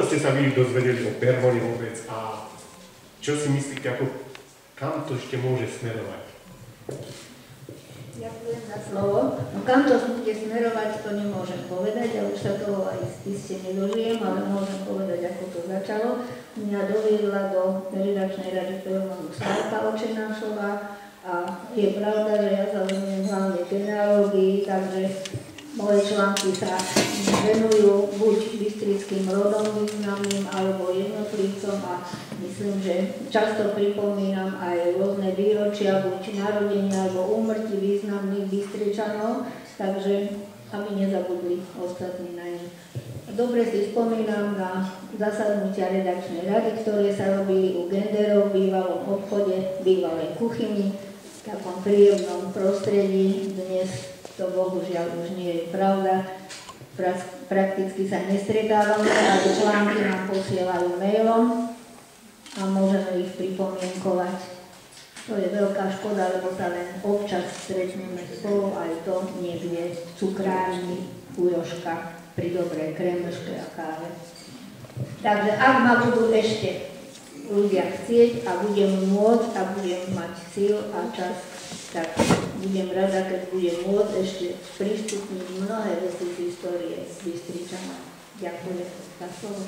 ste sa vy dozvedeli o Pervone vôbec a čo si myslíte, kam to ešte môže smerovať? Ďakujem za slovo. No kam to bude smerovať, to nemôžem povedať, ja už sa toho aj iste nedožijem, ale môžem povedať, ako to začalo. Mňa doviedla do redakčnej rady Pervonu Slávka Očenášová a je pravda, že ja sa venujem hlavne genealógii, takže moje články sa venujú buď bystrickým rodom významným alebo jednotlivcom a myslím, že často pripomínam aj rôzne výročia, buď narodenia alebo úmrtí významných Bystričanov, takže aby nezabudli ostatní na ne. Dobre si spomínam na zasadnutia redakčnej rady, ktoré sa robili u Genderov v bývalom obchode, bývalej kuchyni, v takom príjemnom prostredí. Dnes to bohužiaľ už nie je pravda. Prakticky sa nestretávame, ale články nám posielajú mailom a môžeme ich pripomienkovať. To je veľká škoda, lebo sa len občas stretneme spolu, aj to niekde v cukrárni u Jožka pri dobrej krémeške a káve. Takže ak ma budú ešte ľudia chcieť a budem môcť a budem mať síl a čas, tak budem rada, keď budem môcť ešte prístupniť mnohé veci z histórie Bystričana. Ďakujem za slovo.